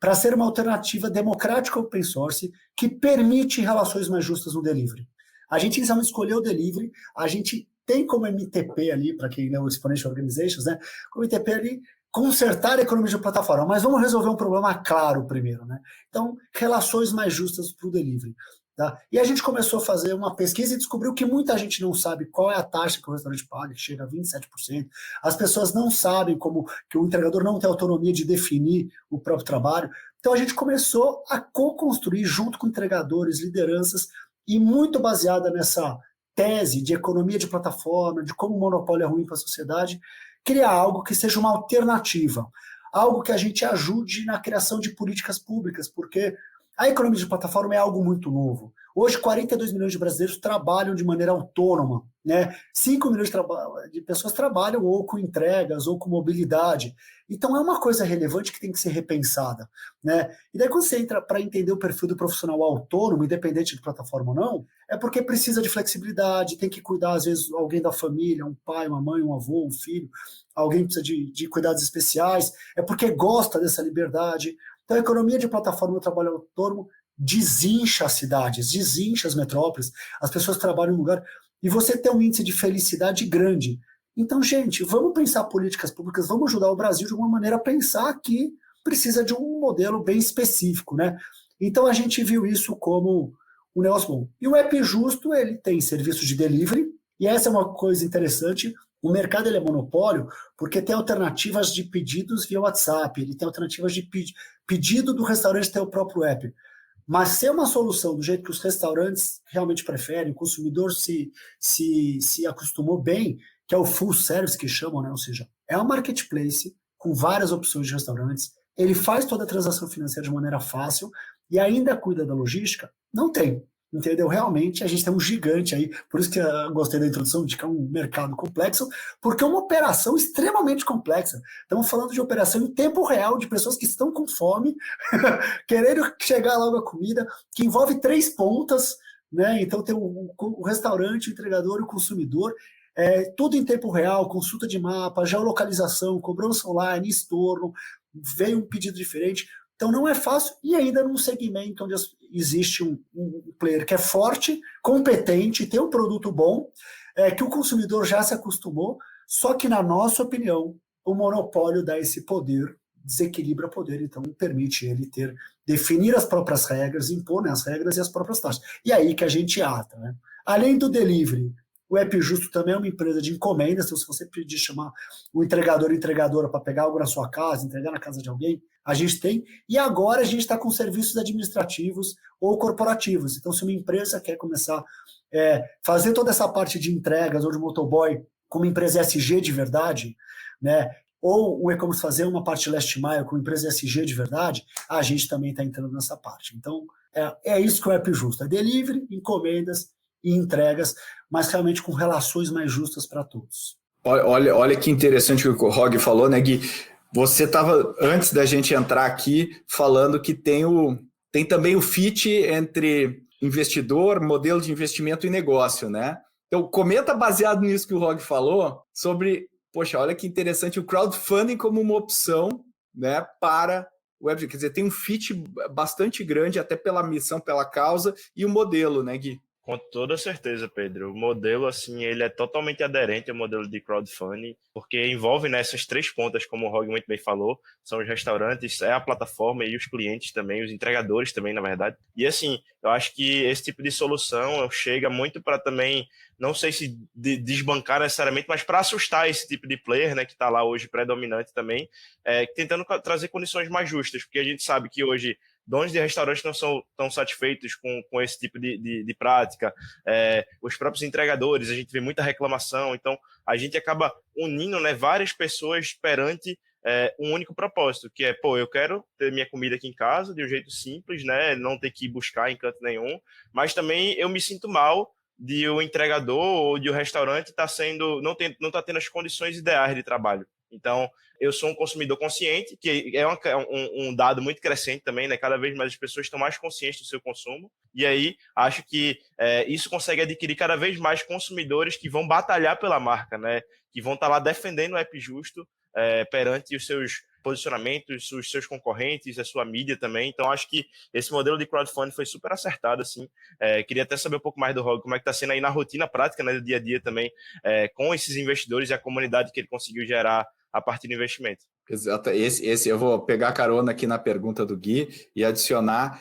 S4: para ser uma alternativa democrática open source que permite relações mais justas no delivery. A gente inicialmente escolheu o delivery, a gente tem como MTP ali, para quem lê o Exponential Organizations, né? Como MTP ali, consertar a economia de plataforma. Mas vamos resolver um problema claro primeiro, né? Então, relações mais justas para o delivery. Tá? E a gente começou a fazer uma pesquisa e descobriu que muita gente não sabe qual é a taxa que o restaurante paga, que chega a 27%. As pessoas não sabem como que o entregador não tem autonomia de definir o próprio trabalho. Então, a gente começou a co-construir junto com entregadores, lideranças, e muito baseada nessa tese de economia de plataforma, de como o monopólio é ruim para a sociedade, criar algo que seja uma alternativa, algo que a gente ajude na criação de políticas públicas, porque a economia de plataforma é algo muito novo. Hoje, 42 milhões de brasileiros trabalham de maneira autônoma, né? 5 milhões de pessoas trabalham ou com entregas ou com mobilidade. Então, é uma coisa relevante que tem que ser repensada, né? E daí, quando você entra para entender o perfil do profissional autônomo, independente de plataforma ou não, é porque precisa de flexibilidade, tem que cuidar, às vezes, alguém da família, um pai, uma mãe, um avô, um filho, alguém precisa de cuidados especiais, é porque gosta dessa liberdade. Então, a economia de plataforma, o trabalho autônomo, desincha as cidades, desincha as metrópoles, as pessoas trabalham em um lugar, e você tem um índice de felicidade grande. Então, gente, vamos pensar políticas públicas, vamos ajudar o Brasil de alguma maneira a pensar que precisa de um modelo bem específico, né? Então, a gente viu isso como um negócio bom. E o App Justo, ele tem serviços de delivery, e essa é uma coisa interessante, o mercado ele é monopólio porque tem alternativas de pedidos via WhatsApp, ele tem alternativas de pedido do restaurante ter o próprio app. Mas ser uma solução do jeito que os restaurantes realmente preferem, o consumidor se acostumou bem, que é o full service que chamam, né? Ou seja, é um marketplace com várias opções de restaurantes, ele faz toda a transação financeira de maneira fácil e ainda cuida da logística, não tem. Entendeu? Realmente a gente tem um gigante aí, por isso que eu gostei da introdução de que é um mercado complexo, porque é uma operação extremamente complexa. Estamos falando de operação em tempo real, de pessoas que estão com fome, querendo chegar logo a comida, que envolve 3 pontas, né? Então tem o restaurante, o entregador e o consumidor, tudo em tempo real, consulta de mapa, geolocalização, cobrança online, estorno, veio um pedido diferente. Então não é fácil, e ainda num segmento onde existe um player que é forte, competente, tem um produto bom, que o consumidor já se acostumou, só que na nossa opinião, o monopólio dá esse poder, desequilibra poder, então permite ele definir as próprias regras, impor, né, as regras e as próprias taxas. E aí que a gente ata, né? Além do delivery, o App Justo também é uma empresa de encomendas, então se você pedir chamar o entregador ou entregadora para pegar algo na sua casa, entregar na casa de alguém, a gente tem, e agora a gente está com serviços administrativos ou corporativos. Então, se uma empresa quer começar a fazer toda essa parte de entregas ou de motoboy como empresa SG de verdade, né, ou o e-commerce fazer uma parte last mile com empresa SG de verdade, a gente também está entrando nessa parte. Então, é isso que o App Justo, é delivery, encomendas e entregas, mas realmente com relações mais justas para todos.
S2: Olha que interessante o que o Rog falou, né, Gui? Você estava, antes da gente entrar aqui, falando que tem também o fit entre investidor, modelo de investimento e negócio, né? Então, comenta baseado nisso que o Rog falou, sobre, poxa, olha que interessante o crowdfunding como uma opção, né, para Web, quer dizer, tem um fit bastante grande até pela missão, pela causa e o modelo, né, Gui?
S3: Com toda certeza, Pedro. O modelo, assim, ele é totalmente aderente ao modelo de crowdfunding, porque envolve nessas três pontas, como o Rog muito bem falou, são os restaurantes, é a plataforma e os clientes também, os entregadores também, na verdade. E, assim, eu acho que esse tipo de solução chega muito para também, não sei se desbancar necessariamente, mas para assustar esse tipo de player, né, que está lá hoje predominante também, tentando trazer condições mais justas, porque a gente sabe que hoje donos de restaurantes não são tão satisfeitos com esse tipo de prática, os próprios entregadores, a gente vê muita reclamação, então a gente acaba unindo, né, várias pessoas perante um único propósito, que é, pô, eu quero ter minha comida aqui em casa de um jeito simples, né, não ter que buscar em canto nenhum, mas também eu me sinto mal de o entregador ou de o restaurante não tá tendo as condições ideais de trabalho. Então, eu sou um consumidor consciente, que é um dado muito crescente também, né? Cada vez mais as pessoas estão mais conscientes do seu consumo, e aí acho que isso consegue adquirir cada vez mais consumidores que vão batalhar pela marca, né? Que vão estar lá defendendo o App Justo perante os seus posicionamentos, os seus concorrentes, a sua mídia também. Então, acho que esse modelo de crowdfunding foi super acertado, assim. Queria até saber um pouco mais do Rog, como é que está sendo aí na rotina prática, né, do dia a dia também, com esses investidores e a comunidade que ele conseguiu gerar a partir do investimento.
S2: Exato. Esse eu vou pegar carona aqui na pergunta do Gui e adicionar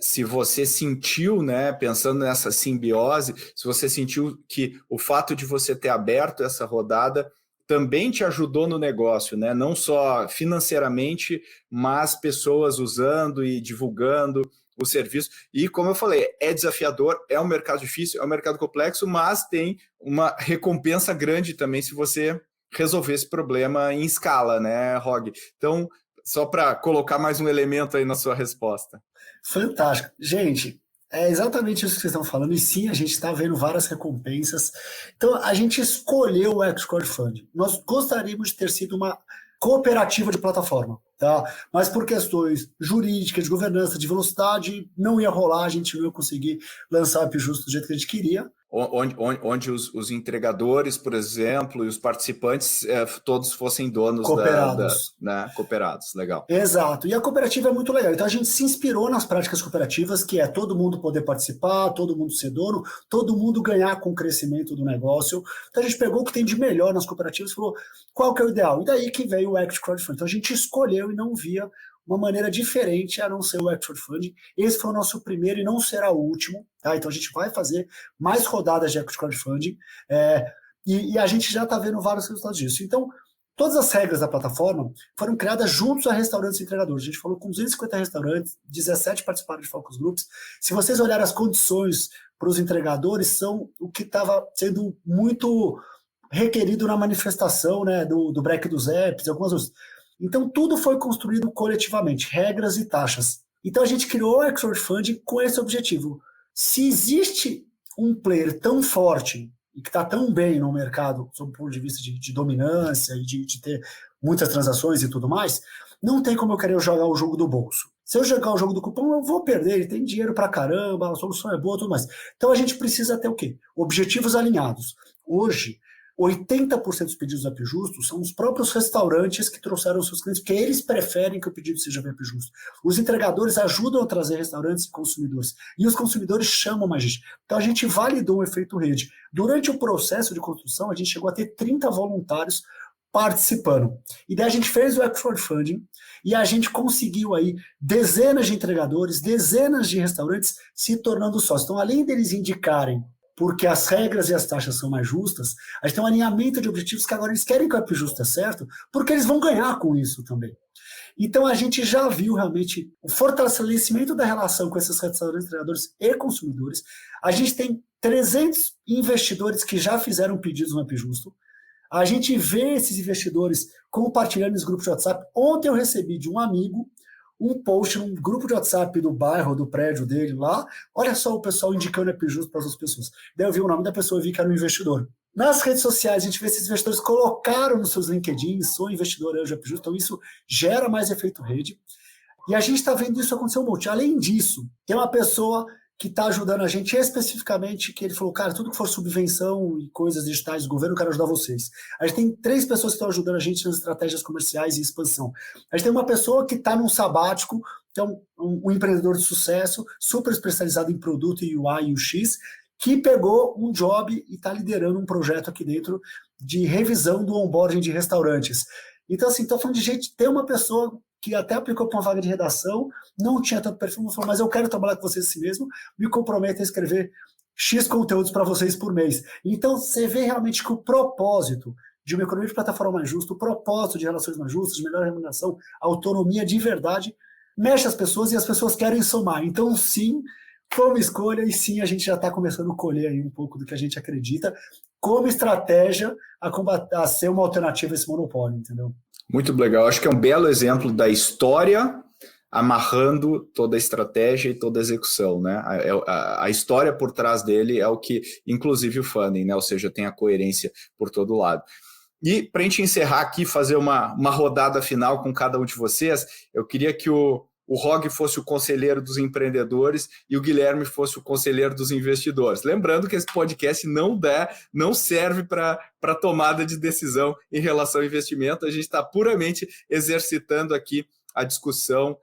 S2: se você sentiu, né, pensando nessa simbiose, se você sentiu que o fato de você ter aberto essa rodada também te ajudou no negócio, né? Não só financeiramente, mas pessoas usando e divulgando o serviço. E como eu falei, é desafiador, é um mercado difícil, é um mercado complexo, mas tem uma recompensa grande também se você resolver esse problema em escala, né, Rog? Então, só para colocar mais um elemento aí na sua resposta.
S4: Fantástico. Gente, é exatamente isso que vocês estão falando, e sim, a gente está vendo várias recompensas. Então, a gente escolheu o X-Crowdfunding. Nós gostaríamos de ter sido uma cooperativa de plataforma, tá? Mas por questões jurídicas, de governança, de velocidade, não ia rolar, a gente não ia conseguir lançar o App Justo do jeito que a gente queria.
S2: Onde os entregadores, por exemplo, e os participantes todos fossem donos
S4: cooperados.
S2: Cooperados, legal.
S4: Exato, e a cooperativa é muito legal. Então a gente se inspirou nas práticas cooperativas, que é todo mundo poder participar, todo mundo ser dono, todo mundo ganhar com o crescimento do negócio. Então a gente pegou o que tem de melhor nas cooperativas e falou qual que é o ideal. E daí que veio o Equity Crowdfunding. Então a gente escolheu e não via uma maneira diferente a não ser o Equity Crowdfunding. Esse foi o nosso primeiro e não será o último. Tá? Então a gente vai fazer mais rodadas de Equity Crowdfunding e a gente já está vendo vários resultados disso. Então, todas as regras da plataforma foram criadas juntos a restaurantes e entregadores. A gente falou com 250 restaurantes, 17 participaram de focus groups. Se vocês olharem as condições para os entregadores, são o que estava sendo muito requerido na manifestação, né, do break dos apps, algumas outras. Então, tudo foi construído coletivamente, regras e taxas. Então, a gente criou o X-Crowdfunding com esse objetivo. Se existe um player tão forte e que está tão bem no mercado, sob o ponto de vista de dominância e de ter muitas transações e tudo mais, não tem como eu querer jogar o jogo do bolso. Se eu jogar o jogo do cupom, eu vou perder, ele tem dinheiro pra caramba, a solução é boa e tudo mais. Então, a gente precisa ter o quê? Objetivos alinhados. Hoje, 80% dos pedidos do App Justo são os próprios restaurantes que trouxeram os seus clientes, porque eles preferem que o pedido seja via App Justo. Os entregadores ajudam a trazer restaurantes e consumidores, e os consumidores chamam mais gente. Então a gente validou um efeito rede. Durante o processo de construção, a gente chegou a ter 30 voluntários participando. E daí a gente fez o X-Crowdfunding e a gente conseguiu aí dezenas de entregadores, dezenas de restaurantes se tornando sócios. Então, além deles indicarem porque as regras e as taxas são mais justas, a gente tem um alinhamento de objetivos que agora eles querem que o App Justo é certo, porque eles vão ganhar com isso também. Então a gente já viu realmente o fortalecimento da relação com esses restaurantes, entregadores e consumidores. A gente tem 300 investidores que já fizeram pedidos no App Justo. A gente vê esses investidores compartilhando nos grupos de WhatsApp. Ontem eu recebi de um amigo um post num grupo de WhatsApp do bairro, do prédio dele lá. Olha só o pessoal indicando App Justo para as outras pessoas. Daí eu vi o nome da pessoa e vi que era um investidor. Nas redes sociais, a gente vê esses investidores colocaram nos seus LinkedIn, sou investidor hoje App Justo, então isso gera mais efeito rede. E a gente está vendo isso acontecer um monte. Além disso, tem uma pessoa que está ajudando a gente especificamente, que ele falou, cara, tudo que for subvenção e coisas digitais do governo, eu quero ajudar vocês. A gente tem 3 pessoas que estão ajudando a gente nas estratégias comerciais e expansão. A gente tem uma pessoa que está num sabático, que é um empreendedor de sucesso, super especializado em produto e UI e UX, que pegou um job e está liderando um projeto aqui dentro de revisão do onboarding de restaurantes. Então, assim, estou falando de gente, tem uma pessoa que até aplicou para uma vaga de redação, não tinha tanto perfil, falou, mas eu quero trabalhar com vocês assim mesmo, me comprometo a escrever X conteúdos para vocês por mês. Então, você vê realmente que o propósito de uma economia de plataforma mais justa, o propósito de relações mais justas, de melhor remuneração, autonomia de verdade, mexe as pessoas e as pessoas querem somar. Então, sim, foi uma escolha e sim, a gente já está começando a colher aí um pouco do que a gente acredita como estratégia a ser uma alternativa a esse monopólio, entendeu?
S2: Muito legal. Acho que é um belo exemplo da história amarrando toda a estratégia e toda a execução, né? A história por trás dele é o que, inclusive o funding, né? Ou seja, tem a coerência por todo lado. E para a gente encerrar aqui, fazer uma rodada final com cada um de vocês, eu queria que o Rog fosse o conselheiro dos empreendedores e o Guilherme fosse o conselheiro dos investidores. Lembrando que esse podcast não serve para tomada de decisão em relação ao investimento, a gente está puramente exercitando aqui a discussão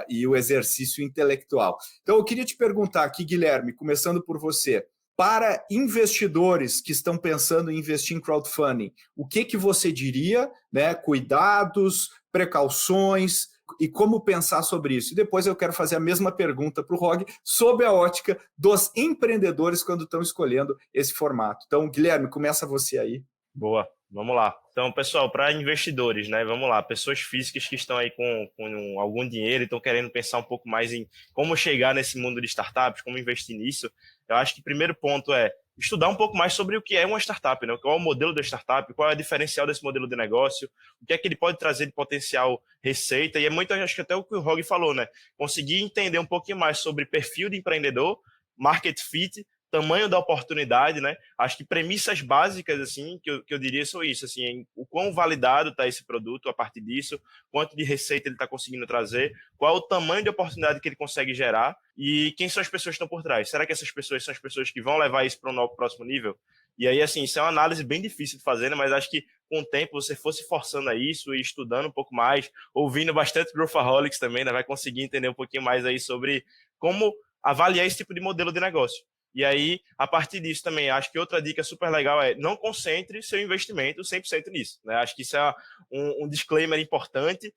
S2: e o exercício intelectual. Então, eu queria te perguntar aqui, Guilherme, começando por você, para investidores que estão pensando em investir em crowdfunding, o que você diria, né? Cuidados, precauções e como pensar sobre isso? E depois eu quero fazer a mesma pergunta para o Rog sob a ótica dos empreendedores quando estão escolhendo esse formato. Então, Guilherme, começa você aí.
S3: Boa, vamos lá. Então, pessoal, para investidores, né? Vamos lá, pessoas físicas que estão aí com algum dinheiro e estão querendo pensar um pouco mais em como chegar nesse mundo de startups, como investir nisso. Eu acho que o primeiro ponto é estudar um pouco mais sobre o que é uma startup, né? Qual é o modelo da startup, qual é o diferencial desse modelo de negócio, o que é que ele pode trazer de potencial receita, e é muito, acho que até o que o Rog falou, né? Conseguir entender um pouquinho mais sobre perfil de empreendedor, market fit, tamanho da oportunidade, né? Acho que premissas básicas, assim, que eu diria são isso, assim, o quão validado está esse produto a partir disso, quanto de receita ele está conseguindo trazer, qual é o tamanho de oportunidade que ele consegue gerar e quem são as pessoas que estão por trás. Será que essas pessoas são as pessoas que vão levar isso para um próximo nível? E aí, assim, isso é uma análise bem difícil de fazer, né? Mas acho que com o tempo você fosse forçando a isso e estudando um pouco mais, ouvindo bastante Growthaholics também, né? Vai conseguir entender um pouquinho mais aí sobre como avaliar esse tipo de modelo de negócio. E aí, a partir disso também, acho que outra dica super legal é não concentre seu investimento 100% nisso, né? Acho que isso é um disclaimer importante.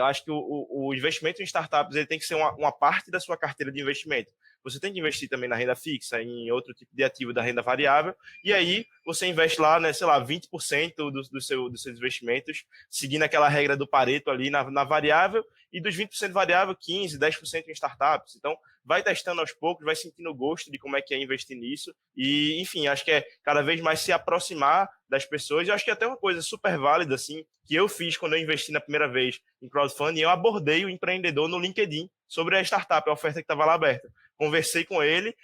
S3: Acho que o investimento em startups ele tem que ser uma parte da sua carteira de investimento. Você tem que investir também na renda fixa, em outro tipo de ativo da renda variável, e aí você investe lá, né, sei lá, 20% dos seus investimentos, seguindo aquela regra do Pareto ali na variável, e dos 20% variável, 15%, 10% em startups. Então, vai testando aos poucos, vai sentindo o gosto de como é que é investir nisso, e, enfim, acho que é cada vez mais se aproximar das pessoas, e acho que até uma coisa super válida, assim, que eu fiz quando eu investi na primeira vez em crowdfunding, eu abordei o empreendedor no LinkedIn sobre a startup, a oferta que estava lá aberta. Conversei com ele,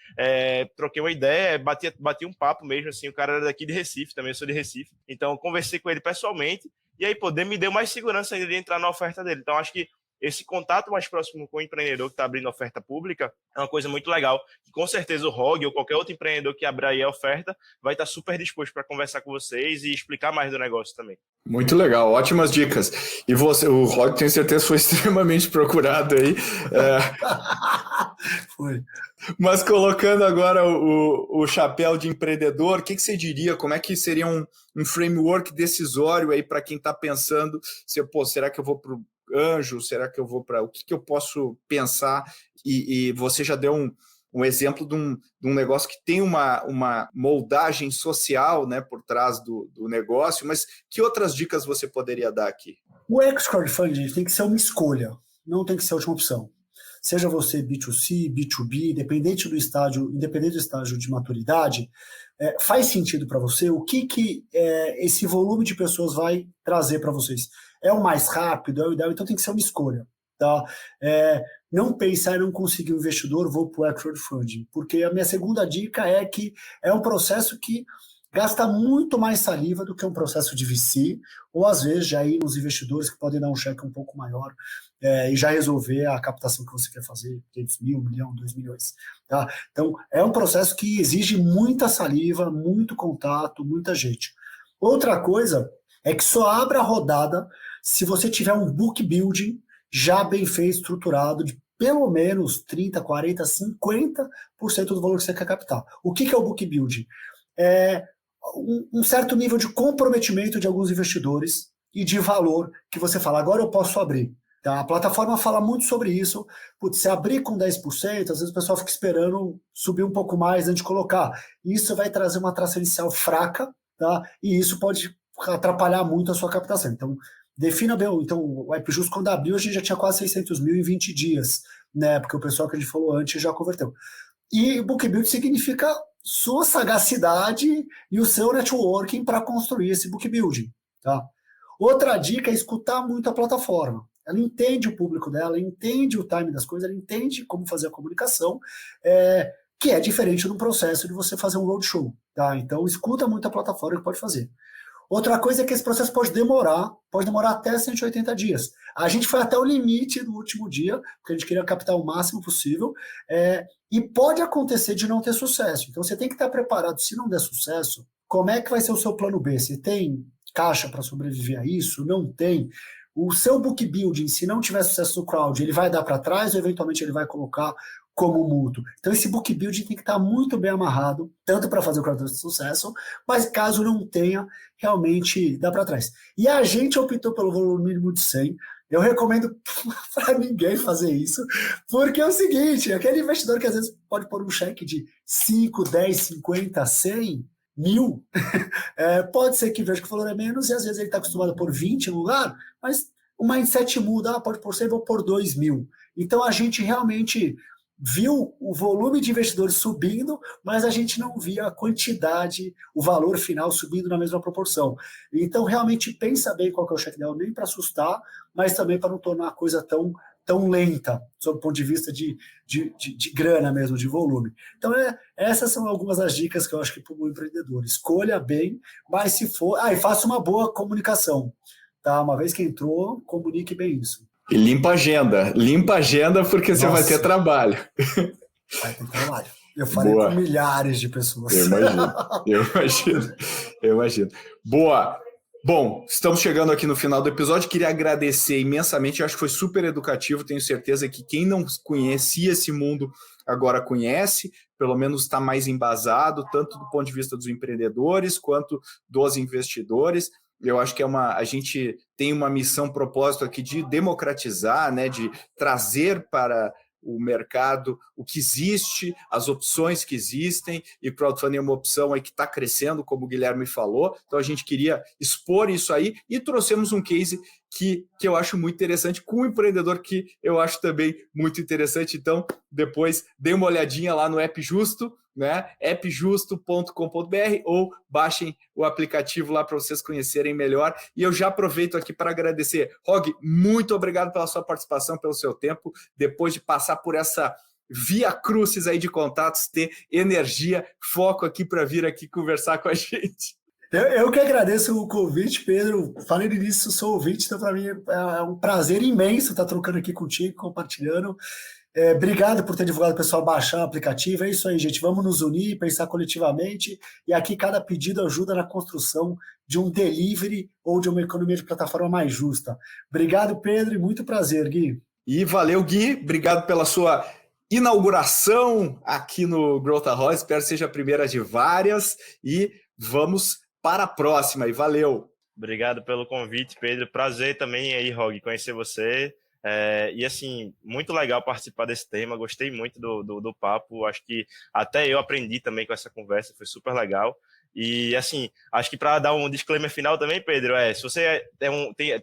S3: troquei uma ideia, bati um papo mesmo, assim, o cara era daqui de Recife, também eu sou de Recife, então conversei com ele pessoalmente, e aí, me deu mais segurança ainda de entrar na oferta dele. Então, acho que esse contato mais próximo com o empreendedor que está abrindo oferta pública é uma coisa muito legal, que com certeza o Rog ou qualquer outro empreendedor que abrir aí a oferta vai estar super disposto para conversar com vocês e explicar mais do negócio também.
S2: Muito legal, ótimas dicas. E você, o Rog, tenho certeza, foi extremamente procurado aí.
S4: Foi.
S2: Mas colocando agora o chapéu de empreendedor, o que você diria? Como é que seria um framework decisório aí para quem está pensando, será que eu vou para o anjo? Será que eu vou para... O que eu posso pensar? E você já deu um exemplo de um negócio que tem uma moldagem social, né, por trás do negócio, mas que outras dicas você poderia dar aqui?
S4: O equity crowdfunding tem que ser uma escolha, não tem que ser a última opção. Seja você B2C, B2B, independente do estágio de maturidade, faz sentido para você? O que esse volume de pessoas vai trazer para vocês? É o mais rápido? É o ideal? Então tem que ser uma escolha. Tá? Não pensar em não conseguir um investidor, vou para o crowdfunding, porque a minha segunda dica é que é um processo que gasta muito mais saliva do que um processo de VC, ou às vezes já ir nos investidores que podem dar um cheque um pouco maior e já resolver a captação que você quer fazer, 500 mil, 1 milhão, 2 milhões. Tá? Então, é um processo que exige muita saliva, muito contato, muita gente. Outra coisa é que só abre a rodada se você tiver um book building já bem feito, estruturado, de pelo menos 30%, 40%, 50% do valor que você quer captar. O que é o book building? É um certo nível de comprometimento de alguns investidores e de valor que você fala, agora eu posso abrir. Tá? A plataforma fala muito sobre isso. Putz, se abrir com 10%, às vezes o pessoal fica esperando subir um pouco mais antes de colocar. Isso vai trazer uma tração inicial fraca, tá? E isso pode atrapalhar muito a sua captação. Então, defina bem. Então, o AppJust, quando abriu, a gente já tinha quase 600 mil em 20 dias, né? Porque o pessoal que a gente falou antes já converteu. E book build significa sua sagacidade e o seu networking para construir esse book building. Tá? Outra dica é escutar muito a plataforma. Ela entende o público dela, entende o time das coisas, ela entende como fazer a comunicação, que é diferente do processo de você fazer um roadshow. Tá? Então, escuta muito a plataforma que pode fazer. Outra coisa é que esse processo pode demorar até 180 dias. A gente foi até o limite do último dia, porque a gente queria captar o máximo possível, e pode acontecer de não ter sucesso. Então você tem que estar preparado, se não der sucesso, como é que vai ser o seu plano B? Você tem caixa para sobreviver a isso? Não tem? O seu book building, se não tiver sucesso no crowd, ele vai dar para trás ou eventualmente ele vai colocar como mútuo. Então esse book building tem que estar muito bem amarrado, tanto para fazer o crowd de sucesso, mas caso não tenha, realmente dá para trás. E a gente optou pelo valor mínimo de 100. Eu recomendo para ninguém fazer isso, porque é o seguinte, aquele investidor que às vezes pode pôr um cheque de 5, 10, 50, 100, 1000, pode ser que veja que o valor é menos e às vezes ele está acostumado a pôr 20 no lugar, mas o mindset muda, pode pôr 100, vou pôr 2 mil. Então a gente realmente viu o volume de investidores subindo, mas a gente não via a quantidade, o valor final subindo na mesma proporção. Então, realmente, pensa bem qual que é o check down, nem para assustar, mas também para não tornar a coisa tão lenta, sob o ponto de vista de grana mesmo, de volume. Então, essas são algumas das dicas que eu acho que para o empreendedor. Escolha bem, mas se for... e faça uma boa comunicação. Tá? Uma vez que entrou, comunique bem isso.
S2: E limpa a agenda porque você vai ter trabalho.
S4: Vai ter trabalho. Eu falei com milhares de pessoas.
S2: Eu imagino. Boa. Bom, estamos chegando aqui no final do episódio. Queria agradecer imensamente. Eu acho que foi super educativo. Tenho certeza que quem não conhecia esse mundo agora conhece. Pelo menos está mais embasado, tanto do ponto de vista dos empreendedores quanto dos investidores. Eu acho que a gente tem uma missão, propósito aqui de democratizar, né, de trazer para o mercado o que existe, as opções que existem, e crowdfunding é uma opção aí que está crescendo, como o Guilherme falou. Então a gente queria expor isso aí e trouxemos um case que eu acho muito interessante, com um empreendedor que eu acho também muito interessante. Então, depois dê uma olhadinha lá no AppJusto, né? appjusto.com.br, ou baixem o aplicativo lá para vocês conhecerem melhor. E eu já aproveito aqui para agradecer. Rog, muito obrigado pela sua participação, pelo seu tempo, depois de passar por essa via crucis aí de contatos, ter energia, foco aqui para vir aqui conversar com a gente.
S4: Eu que agradeço o convite, Pedro. Falei no início, sou ouvinte, então para mim é um prazer imenso estar trocando aqui contigo, compartilhando. Obrigado por ter divulgado o pessoal baixar o aplicativo. É isso aí, gente. Vamos nos unir, pensar coletivamente. E aqui cada pedido ajuda na construção de um delivery ou de uma economia de plataforma mais justa. Obrigado, Pedro, e muito prazer, Gui.
S2: E valeu, Gui. Obrigado pela sua inauguração aqui no Growthaholics. Espero que seja a primeira de várias. E vamos para a próxima. E valeu.
S3: Obrigado pelo convite, Pedro. Prazer também aí, Rog, conhecer você. E assim, muito legal participar desse tema, gostei muito do papo, acho que até eu aprendi também com essa conversa, foi super legal. E assim, acho que para dar um disclaimer final também, Pedro, se você tem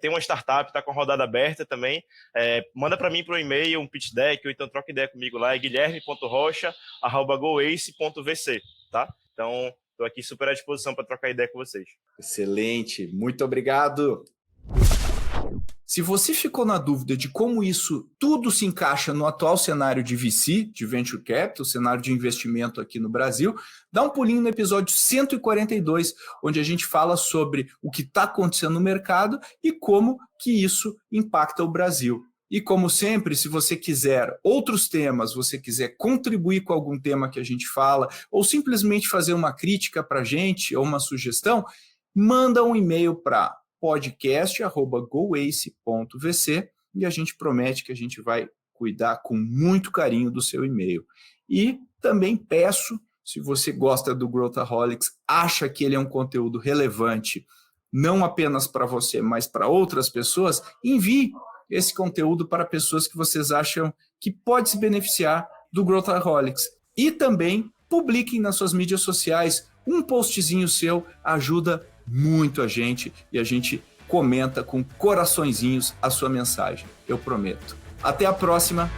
S3: uma startup, está com a rodada aberta também, manda para mim por um e-mail, um pitch deck, ou então troca ideia comigo lá, é guilherme.rocha@goace.vc, tá? Então, estou aqui super à disposição para trocar ideia com vocês.
S2: Excelente, muito obrigado. Se você ficou na dúvida de como isso tudo se encaixa no atual cenário de VC, de Venture Capital, cenário de investimento aqui no Brasil, dá um pulinho no episódio 142, onde a gente fala sobre o que está acontecendo no mercado e como que isso impacta o Brasil. E como sempre, se você quiser outros temas, você quiser contribuir com algum tema que a gente fala, ou simplesmente fazer uma crítica para a gente, ou uma sugestão, manda um e-mail para podcast@goace.vc e a gente promete que a gente vai cuidar com muito carinho do seu e-mail. E também peço, se você gosta do Growthaholics, acha que ele é um conteúdo relevante, não apenas para você, mas para outras pessoas, envie esse conteúdo para pessoas que vocês acham que pode se beneficiar do Growthaholics. E também publiquem nas suas mídias sociais. Um postzinho seu ajuda muito a gente e a gente comenta com coraçõezinhos a sua mensagem. Eu prometo. Até a próxima.